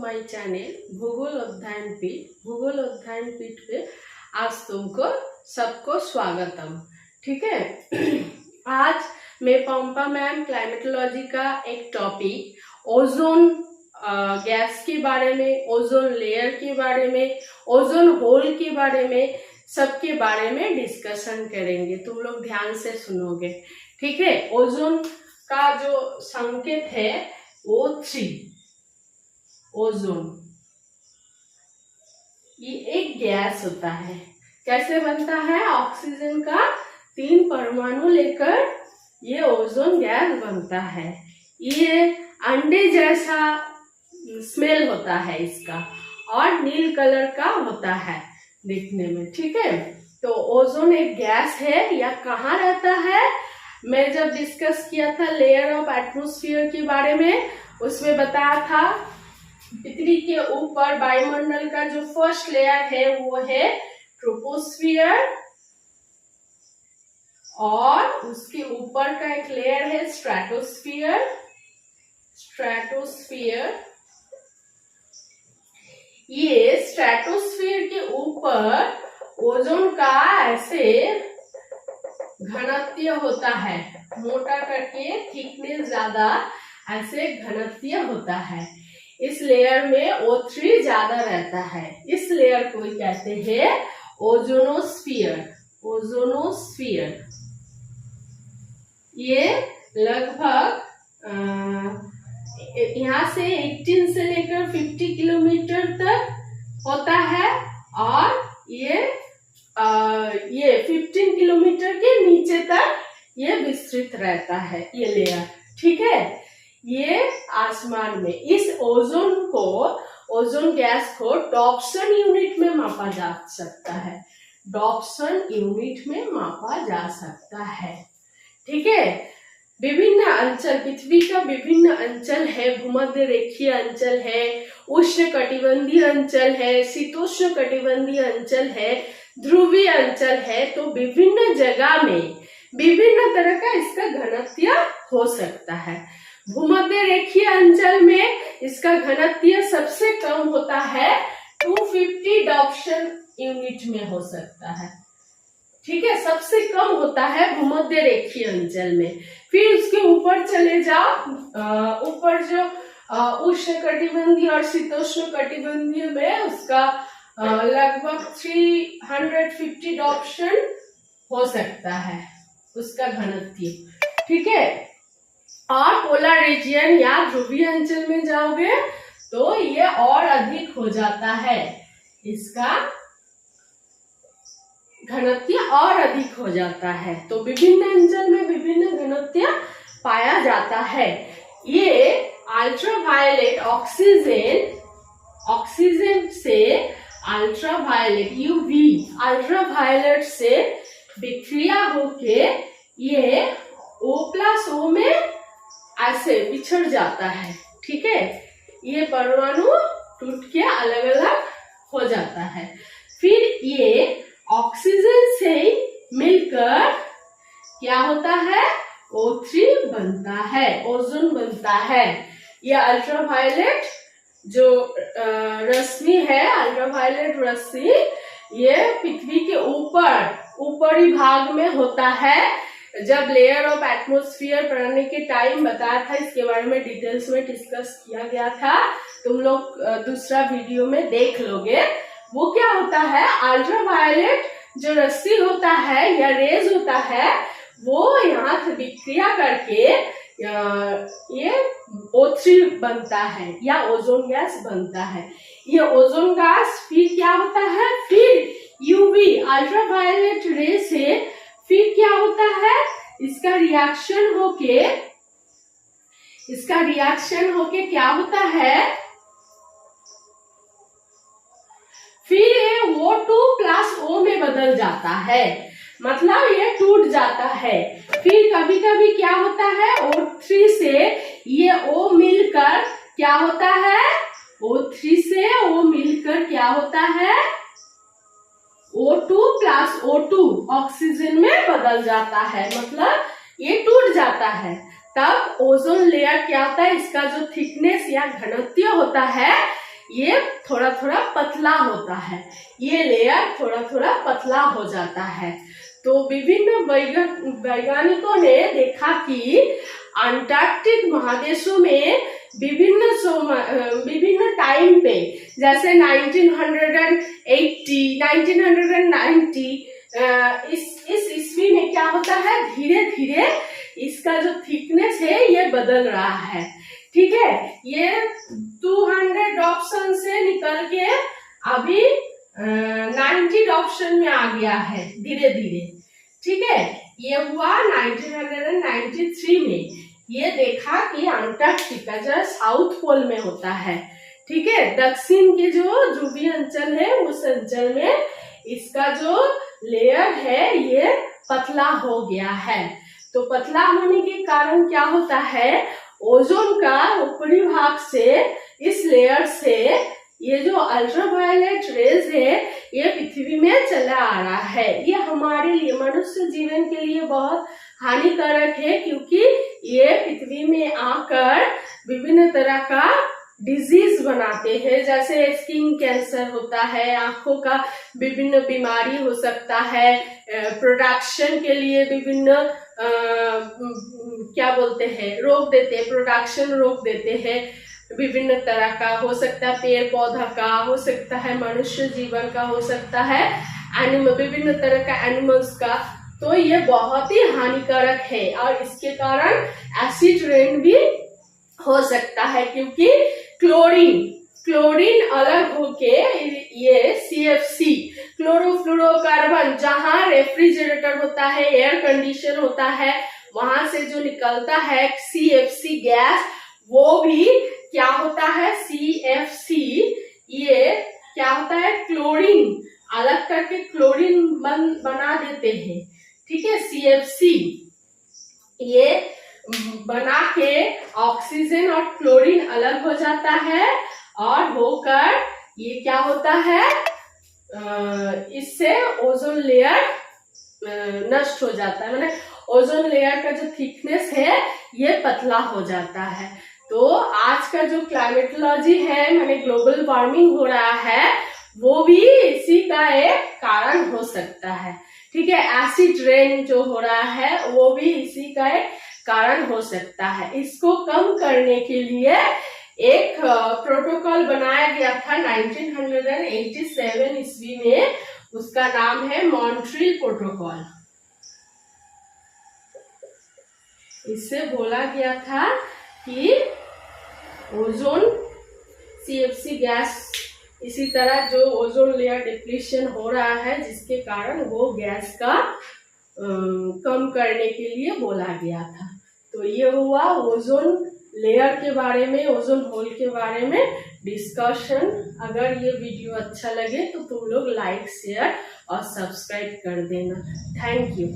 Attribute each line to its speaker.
Speaker 1: My channel भूगोल अध्ययन पीठ। भूगोल अध्ययन पीठ पे आज तुमको सबको स्वागतम। ठीक है। आज मैं पंपा मैम क्लाइमेटोलॉजी का एक टॉपिक ओजोन गैस के बारे में, ओजोन लेयर के बारे में, ओजोन होल के बारे में, सबके बारे में डिस्कशन करेंगे। तुम लोग ध्यान से सुनोगे। ठीक है। ओजोन का जो संकेत है O3, ओजोन, ये एक गैस होता है। कैसे बनता है? ऑक्सीजन का 3 परमाणु लेकर ये ओजोन गैस बनता है। ये अंडे जैसा स्मेल होता है इसका और नील कलर का होता है दिखने में। ठीक है। तो ओजोन एक गैस है। या कहाँ रहता है? मैं जब डिस्कस किया था लेयर ऑफ एटमॉस्फेयर के बारे में, उसमें बताया था पृथ्वी के ऊपर वायुमंडल का जो फर्स्ट लेयर है वो है ट्रोपोस्फियर, और उसके ऊपर का एक लेयर है स्ट्रेटोस्फियर। ये स्ट्रेटोस्फियर के ऊपर ओजोन का ऐसे घनत्व होता है, मोटा करके थिकनेस ज्यादा, ऐसे घनत्व होता है। इस लेयर में O3 ज्यादा रहता है। इस लेयर को कहते हैं ओजोनोस्फियर। ये लगभग यहाँ से 18 से लेकर 50 किलोमीटर तक होता है, और ये 15 किलोमीटर के नीचे तक ये विस्तृत रहता है ये लेयर। ठीक है। ये आसमान में इस ओजोन गैस को डॉप्सन यूनिट में मापा जा सकता है। डॉप्सन यूनिट में मापा जा सकता है। ठीक है। विभिन्न अंचल, पृथ्वी का विभिन्न अंचल है। भूमध्य रेखीय अंचल है, उष्ण कटिबंधीय अंचल है, शीतोष्ण कटिबंधीय अंचल है, ध्रुवीय अंचल है। तो विभिन्न जगह में विभिन्न तरह का इसका घनत्व हो सकता है। भूमध्य रेखीय अंचल में इसका घनत्व सबसे कम होता है, 250 डॉप्सन यूनिट में हो सकता है। ठीक है। सबसे कम होता है भूमध्य रेखीय अंचल में। फिर उसके ऊपर चले जाओ, ऊपर जो उष्ण कटिबंधीय और शीतोष्ण कटिबंधीय में उसका लगभग 350 डॉप्सन हो सकता है उसका घनत्व। ठीक है। और पोलर रीजियन या ध्रुवीय अंचल में जाओगे तो ये और अधिक हो जाता है, इसका घनत्व और अधिक हो जाता है। तो विभिन्न अंचल में विभिन्न घनत्व पाया जाता है। ये अल्ट्रावायलेट ऑक्सीजन से अल्ट्रावायलेट यूवी अल्ट्रावायलेट से विक्रिया होके ये O+O में ऐसे बिछड़ जाता है। ठीक है। ये परमाणु टूट के अलग अलग हो जाता है। फिर ये ऑक्सीजन से मिलकर क्या होता है? O3 बनता है, ओजोन बनता है। ये अल्ट्रावायलेट जो रश्मि है, अल्ट्रावायलेट रश्मि, ये पृथ्वी के ऊपरी भाग में होता है। जब लेयर ऑफ एटमॉस्फेयर पढ़ने के टाइम बताया था, इसके बारे में डिटेल्स में डिस्कस किया गया था। तुम लोग दूसरा वीडियो में देख लोगे। वो क्या होता है? अल्ट्रावायलेट जो रश्मि होता है या रेज होता है, वो यहाँ से विक्रिया करके ये O3 बनता है या ओजोन गैस बनता है। ये ओजोन गैस फिर क्या होता है? फिर यूवी अल्ट्रावायलेट रे से फिर क्या होता है? इसका रिएक्शन होके क्या होता है? फिर ये O2+O में बदल जाता है, मतलब ये टूट जाता है। फिर कभी कभी क्या होता है? O3 से ये O मिलकर क्या होता है? O3 से O मिलकर क्या होता है? O2+O2 ऑक्सीजन में बदल जाता है, मतलब ये टूट जाता है। तब ओजोन लेयर क्या होता है? इसका जो थिकनेस या घनत्व होता है ये थोड़ा थोड़ा पतला होता है, ये लेयर थोड़ा थोड़ा पतला हो जाता है। तो विभिन्न वैज्ञानिकों ने देखा कि अंटार्कटिक महादेशों में विभिन्न टाइम पे, जैसे 1980, 1990 इस ईस्वी में क्या होता है, धीरे धीरे इसका जो थिकनेस है ये बदल रहा है। ठीक है, ये 200 ऑप्शन से निकल के अभी 90 ऑप्शन में आ गया है धीरे धीरे। ठीक है, ये हुआ 1993 में। ये देखा कि अंटार्कटिका जो साउथ पोल में होता है, ठीक है, दक्षिण के जो ध्रुवीय अंचल है उस अंचल में इसका जो लेयर है ये पतला हो गया है। तो पतला होने के कारण क्या होता है, ओजोन का ऊपरी भाग से, इस लेयर से ये जो अल्ट्रावायलेट रेज है ये पृथ्वी में चला आ रहा है। ये हमारे लिए, मनुष्य जीवन के लिए बहुत हानिकारक है, क्योंकि ये पृथ्वी में आकर विभिन्न तरह का डिजीज बनाते हैं, जैसे स्किन कैंसर होता है, आंखों का विभिन्न बीमारी हो सकता है, प्रोडक्शन के लिए विभिन्न क्या बोलते हैं, रोक देते हैं, प्रोडक्शन रोक देते हैं, विभिन्न तरह का हो सकता है, पेड़ पौधा का हो सकता है, मनुष्य जीवन का हो सकता है, एनिमल, विभिन्न तरह का एनिमल्स का। तो ये बहुत ही हानिकारक है और इसके कारण एसिड रेन भी हो सकता है, क्योंकि क्लोरीन अलग होके ये CFC, क्लोरोफ्लोरोकार्बन, जहाँ रेफ्रिजरेटर होता है, एयर कंडीशन होता है, वहां से जो निकलता है CFC गैस, वो भी क्या होता है, CFC, ये क्या होता है, क्लोरीन अलग करके क्लोरीन बना देते हैं। ठीक है, CFC ये बना के ऑक्सीजन और क्लोरीन अलग हो जाता है और होकर ये क्या होता है, इससे ओजोन लेयर नष्ट हो जाता है, माने ओजोन लेयर का जो थिकनेस है ये पतला हो जाता है। तो आज का जो क्लाइमेटोलॉजी है, माने ग्लोबल वार्मिंग हो रहा है, वो भी इसी का एक कारण हो सकता है। ठीक है, एसिड रेन जो हो रहा है वो भी इसी का एक कारण हो सकता है। इसको कम करने के लिए एक प्रोटोकॉल बनाया गया था 1987 ईस्वी में, उसका नाम है मॉन्ट्रियल प्रोटोकॉल। इससे बोला गया था कि ओजोन CFC गैस, इसी तरह जो ओजोन लेयर डिप्लीशन हो रहा है जिसके कारण वो गैस का कम करने के लिए बोला गया था। तो ये हुआ ओजोन लेयर के बारे में, ओजोन होल के बारे में डिस्कशन। अगर ये वीडियो अच्छा लगे तो तुम लोग लाइक, शेयर और सब्सक्राइब कर देना। Thank you.